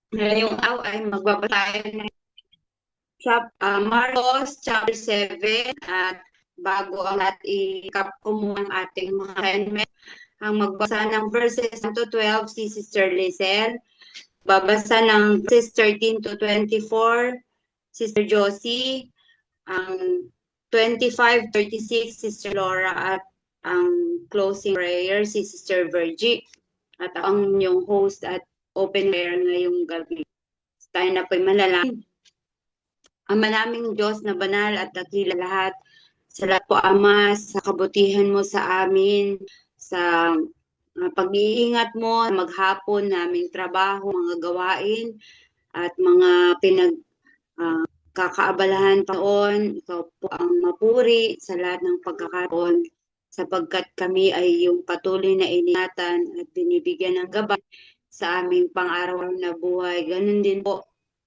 Ngayong araw ay magbabasa tayo ng Marcos chapter 7 at bago ang lahat i-recap ko muna ang ating mga assignment. Ang magbasa ng verses 1 to 12 si Sister Lizelle. Babasa ng verses 13 to 24 Sister Josie. Ang 25-36 Sister Laura at ang closing prayer si Sister Virgie. At ang inyong host at open prayer ngayong gabi. Tayo na po'y manalangin. Ama naming Diyos na banal at dakila lahat, salamat po Ama sa kabutihan mo sa amin, sa pag-iingat mo, maghapon naming trabaho, mga gawain, at mga kakaabalahan taon. Ikaw po ang mapuri sa lahat ng pagkakataon sapagkat kami ay yung patuloy na iningatan at binibigyan ng gabay sa aming pang-araw na buhay. Ganun din po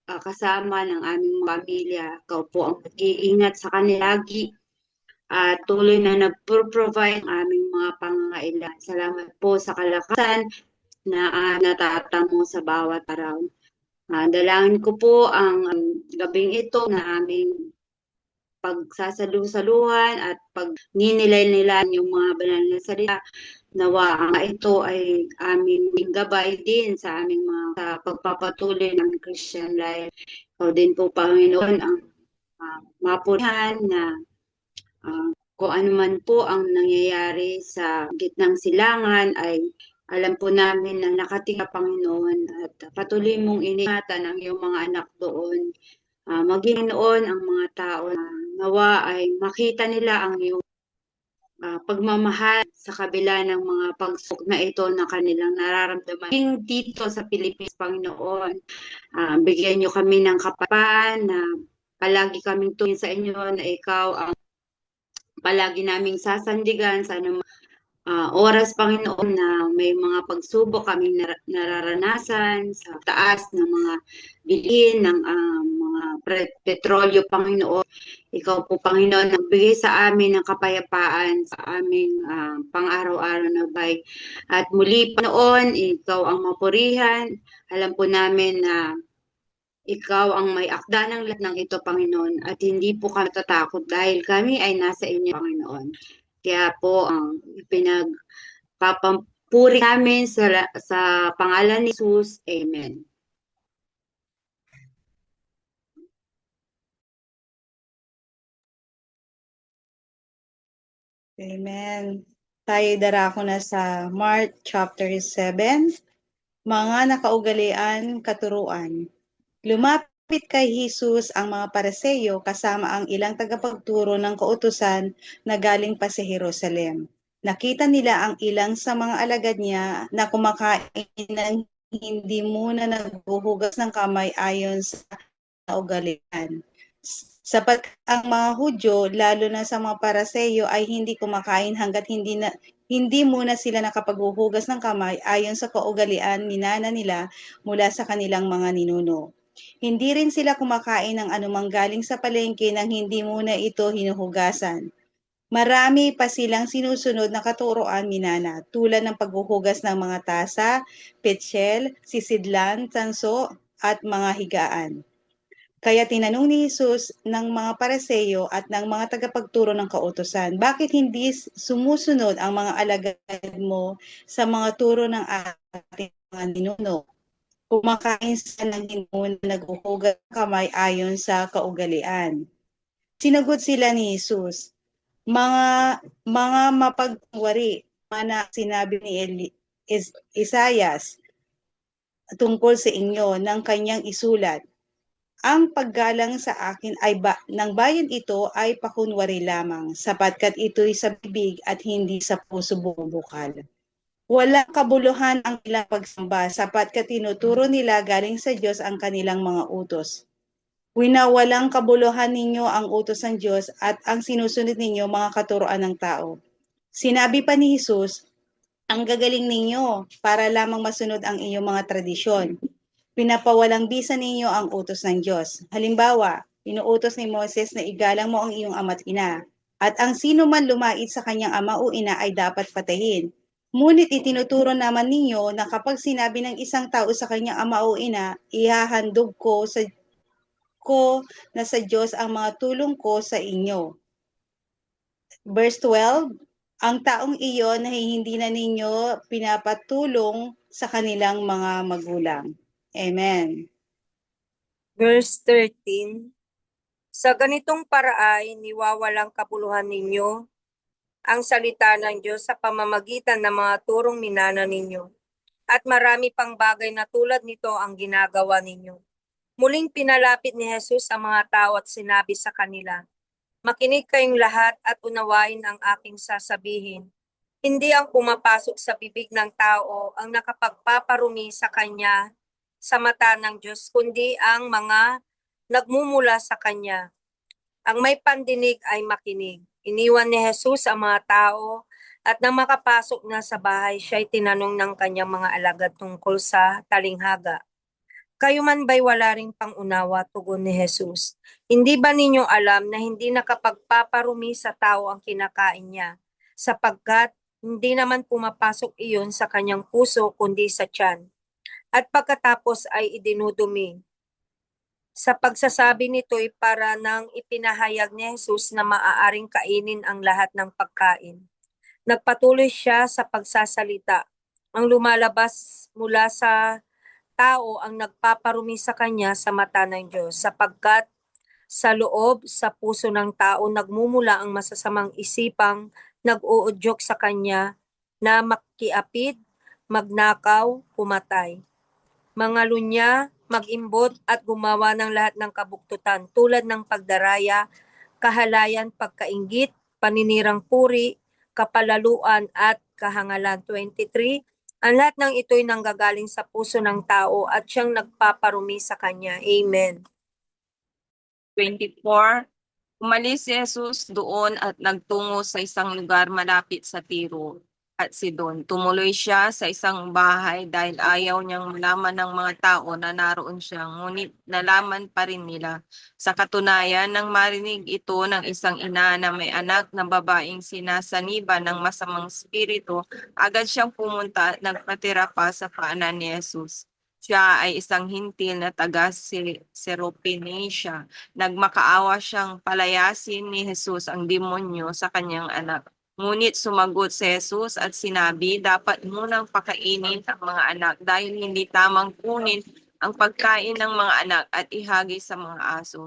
kasama ng aming pamilya. Ikaw po ang mag-iingat sa kanila lagi at tuloy na nag-provide ang aming mga pangangailangan. Salamat po sa kalakasan na natatamo sa bawat araw. Dalangin ko po ang gabing ito na aming pagsasalu-saluhan at pagninilay-nilan yung mga banal na salita. Nawa ang ito ay aming gabay din sa aming mga sa pagpapatuloy ng Christian life. O din po, Panginoon, ang mapurihan na kung ano man po ang nangyayari sa gitnang silangan ay alam po namin na nakatinga Panginoon at patuloy mong iningatan ang iyong mga anak doon. Maging noon ang mga tao na nawa ay makita nila ang iyong pagmamahal sa kabila ng mga pagsubok na ito na kanilang nararamdaman. Dito sa Pilipinas, Panginoon, bigyan niyo kami ng kapayapaan na palagi kaming tumingin sa inyo na ikaw ang palagi naming sasandigan sa anumang oras, Panginoon, na may mga pagsubok kaming nararanasan sa taas ng mga bilhin ng mga petrolyo, Panginoon. Ikaw po, Panginoon, nagbigay sa amin ng kapayapaan sa aming pang-araw-araw na buhay. At muli, Panginoon, ikaw ang mapurihan. Alam po namin na ikaw ang may akda ng lahat ng ito, Panginoon, at hindi po kami tatakot dahil kami ay nasa inyo, Panginoon. Kaya po ang pinagpapampuri namin sa pangalan ni Jesus. Amen. Amen. Tayo darako na sa Mark chapter 7, mga nakaugalian, katuruan. Lumapit kay Jesus ang mga Pariseo kasama ang ilang tagapagturo ng kautusan na galing pa sa Jerusalem. Nakita nila ang ilang sa mga alagad niya na kumakain ng hindi muna naghuhugas ng kamay ayon sa ugalian. Sapat ang mga Hudyo, lalo na sa mga Pariseo, ay hindi kumakain hanggat hindi muna sila nakapaghuhugas ng kamay ayon sa kaugalian minana nila mula sa kanilang mga ninuno. Hindi rin sila kumakain ng anumang galing sa palengke nang hindi muna ito hinuhugasan. Marami pa silang sinusunod na katuroan minana, tulad ng paghuhugas ng mga tasa, petsyel, sisidlan, tanso, at mga higaan. Kaya tinanong ni Jesus ng mga Pariseo at ng mga tagapagturo ng kautusan, bakit hindi sumusunod ang mga alagad mo sa mga turo ng ating mga ninuno? Kumakain sila ng hindi muna naghuhugas ng kamay ayon sa kaugalian. Sinagot sila ni Jesus, mga mapagwari, na sinabi ni Isayas tungkol sa inyo ng kanyang isulat. Ang paggalang sa akin ay ng bayan ito ay pakunwari lamang, sapagkat ito'y sa bibig at hindi sa puso bumubukal. Walang kabuluhan ang ilang pagsamba, sapagkat tinuturo nila galing sa Diyos ang kanilang mga utos. Winawalang kabuluhan ninyo ang utos ng Diyos at ang sinusunod ninyo mga katuroan ng tao. Sinabi pa ni Jesus, ang gagaling ninyo para lamang masunod ang iyong mga tradisyon. Pinapawalang bisa ninyo ang utos ng Diyos. Halimbawa, inuutos ni Moses na igalang mo ang iyong ama't ina, at ang sino man lumait sa kanyang ama o ina ay dapat patayin. Ngunit itinuturo naman ninyo na kapag sinabi ng isang tao sa kanyang ama o ina, ihahandog ko na sa Diyos ang mga tulong ko sa inyo. Verse 12, ang taong iyon ay hindi na ninyo pinapatulong sa kanilang mga magulang. Amen. Verse 13, sa ganitong paraan, niwawalang kapuluhan ninyo ang salita ng Diyos sa pamamagitan ng mga turong minana ninyo. At marami pang bagay na tulad nito ang ginagawa ninyo. Muling pinalapit ni Jesus ang mga tao at sinabi sa kanila, makinig kayong lahat at unawain ang aking sasabihin. Hindi ang pumapasok sa bibig ng tao ang nakapagpaparumi sa kanya sa mata ng Diyos, kundi ang mga nagmumula sa kanya. Ang may pandinig ay makinig. Iniwan ni Jesus ang mga tao at nang makapasok na sa bahay, siya ay tinanong ng kanyang mga alagad tungkol sa talinghaga. Kayo man ba'y wala ring pangunawa, tugon ni Jesus? Hindi ba ninyo alam na hindi nakapagpaparumi sa tao ang kinakain niya, sapagkat hindi naman pumapasok iyon sa kanyang puso kundi sa tiyan, at pagkatapos ay idinudumi. Sa pagsasabi nito'y para nang ipinahayag ni Jesus na maaaring kainin ang lahat ng pagkain. Nagpatuloy siya sa pagsasalita. Ang lumalabas mula sa tao ang nagpaparumi sa kanya sa mata ng Diyos, sapagkat sa loob, sa puso ng tao, nagmumula ang masasamang isipang nag-uudyok sa kanya na makiapid, magnakaw, pumatay, mangalunya, mag-imbot at gumawa ng lahat ng kabuktutan tulad ng pagdaraya, kahalayan, pagkainggit, paninirang puri, kapalaluan at kahangalan. 23, ang lahat ng ito'y nanggagaling sa puso ng tao at siyang nagpaparumi sa kanya. Amen. 24, umalis si Jesus doon at nagtungo sa isang lugar malapit sa Tiro at Sidon. Tumuloy siya sa isang bahay dahil ayaw niyang malaman ng mga tao na naroon siya, ngunit nalaman pa rin nila. Sa katunayan, nang marinig ito ng isang ina na may anak na babaeng sinasaniba ng masamang spirito, agad siyang pumunta at nagpatira pa sa paanan ni Jesus. Siya ay isang hintil na taga Seropenicia. Nagmakaawa siyang palayasin ni Jesus ang demonyo sa kanyang anak. Ngunit sumagot si Jesus at sinabi, dapat munang pakainin ang mga anak dahil hindi tamang kunin ang pagkain ng mga anak at ihagi sa mga aso.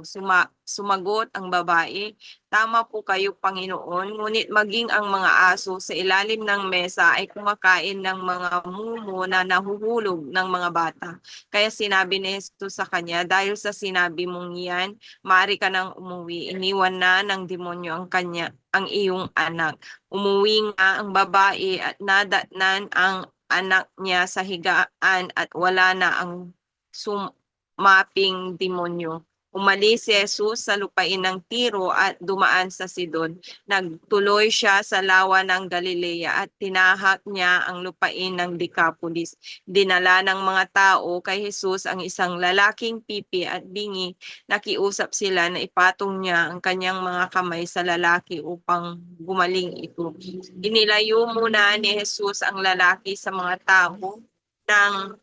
Sumagot ang babae, tama po kayo, Panginoon, ngunit maging ang mga aso sa ilalim ng mesa ay kumakain ng mga mumo na nahuhulog ng mga bata. Kaya sinabi ni Jesus sa kanya, dahil sa sinabi mong yan, maaari ka nang umuwi. Iniwan na ng demonyo ang iyong anak. Umuwi nga ang babae at nadatnan ang anak niya sa higaan at wala na ang sumaping demonyo. Umalis si Jesus sa lupain ng Tiro at dumaan sa Sidon. Nagtuloy siya sa lawa ng Galilea at tinahak niya ang lupain ng Decapolis. Dinala ng mga tao kay Jesus ang isang lalaking pipi at bingi. Nakiusap sila na ipatong niya ang kanyang mga kamay sa lalaki upang gumaling ito. Inilayo muna ni Jesus ang lalaki sa mga tao nang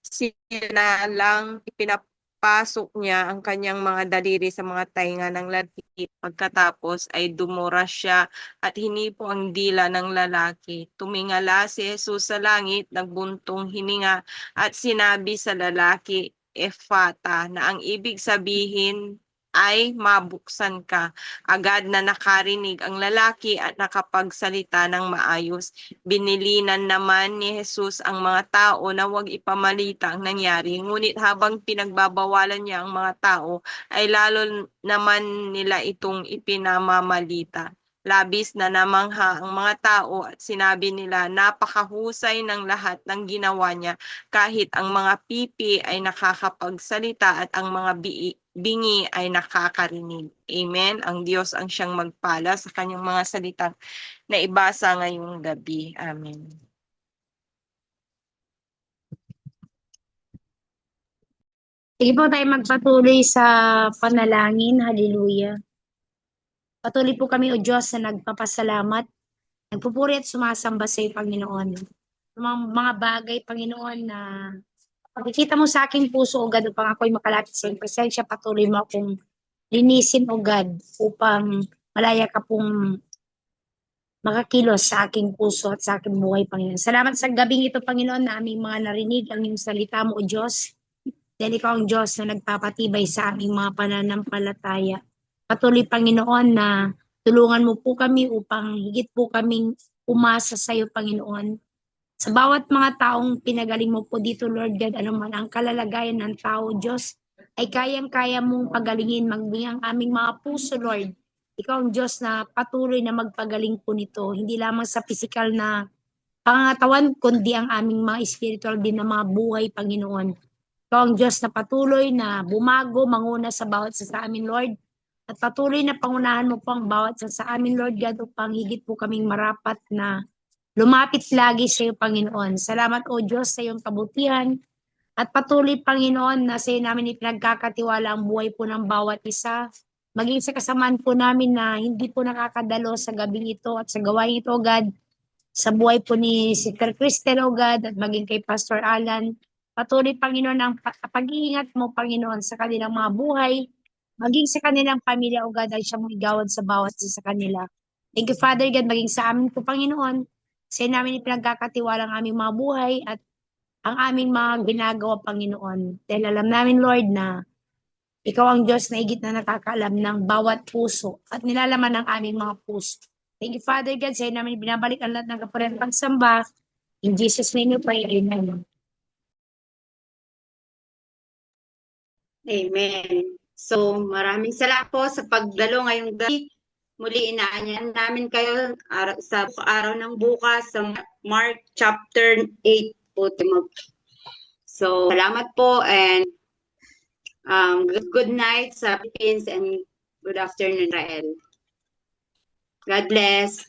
sinalang ipinapasok niya ang kanyang mga daliri sa mga tainga ng lalaki. Pagkatapos ay dumura siya at hinipo ang dila ng lalaki. Tumingala si Jesus sa langit, nagbuntong hininga at sinabi sa lalaki, Ephata, na ang ibig sabihin ay mabuksan ka. Agad na nakarinig ang lalaki at nakapagsalita ng maayos. Binilinan naman ni Jesus ang mga tao na huwag ipamalita ang nangyari. Ngunit habang pinagbabawalan niya ang mga tao, ay lalo naman nila itong ipinamamalita. Labis na namangha ang mga tao at sinabi nila, napakahusay ng lahat ng ginawa niya, kahit ang mga pipi ay nakakapagsalita at ang mga bingi ay nakakarinig. Amen. Ang Diyos ang siyang magpala sa kanyang mga salita na ibasa ngayong gabi. Amen. Sige po tayo magpatuloy sa panalangin. Hallelujah. Patuloy po kami, O Diyos, na nagpapasalamat nagpupuri at sumasamba sa iyo, Panginoon. Mga bagay, Panginoon, na nakikita mo sa aking puso, O God, upang ako'y makalapit sa iyong presensya, patuloy mo akong linisin, O God, upang malaya ka pong makakilos sa aking puso at sa aking buhay, Panginoon. Salamat sa gabing ito, Panginoon, na aming mga narinig ang iyong salita mo, O Diyos. Dahil ikaw ang Diyos na nagpapatibay sa aming mga pananampalataya. Patuloy, Panginoon, na tulungan mo po kami upang higit po kaming umasa sa iyo, Panginoon. Sa bawat mga taong pinagaling mo po dito, Lord God, anuman ang kalalagayan ng tao, Diyos, ay kayang-kaya mong pagalingin, ang aming mga puso, Lord. Ikaw ang Diyos na patuloy na magpagaling po nito, hindi lamang sa pisikal na pangangatawan, kundi ang aming mga spiritual din na mga buhay, Panginoon. Ikaw ang Diyos na patuloy na bumago, manguna sa bawat sa amin, Lord. At patuloy na pangunahan mo po ang bawat sa amin, Lord God, upang higit po kaming marapat na lumapit lagi sa iyo, Panginoon. Salamat, O Diyos, sa iyong kabutihan. At patuloy, Panginoon, na sa iyo namin ipinagkakatiwala ang buhay po ng bawat isa. Maging sa kasamaan po namin na hindi po nakakadalo sa gabing ito at sa gawain ito, O God. Sa buhay po ni Sister Cristel, O God, at maging kay Pastor Alan. Patuloy, Panginoon, ang pag-iingat mo, Panginoon, sa kanilang mga buhay. Maging sa kanilang pamilya, O God, ay siya mong igawad sa bawat isa sa kanila. Thank you, Father God, maging sa amin po, Panginoon. Sa namin ipinagkakatiwala ang aming mga buhay at ang aming mga ginagawa, Panginoon. Dahil alam namin, Lord, na ikaw ang Diyos na higit na nakakaalam ng bawat puso at nilalaman ng aming mga puso. Thank you, Father God. Sa namin binabalik ang lahat ng kapurihan pagsamba. In Jesus' name we pray. Amen. Amen. So, maraming salamat po sa pagdalo ngayong gabi. Muli inaanyahan namin kayo sa araw ng bukas sa Mark chapter 8 po. So, salamat po and good night sa Philippines and good afternoon, Israel. God bless.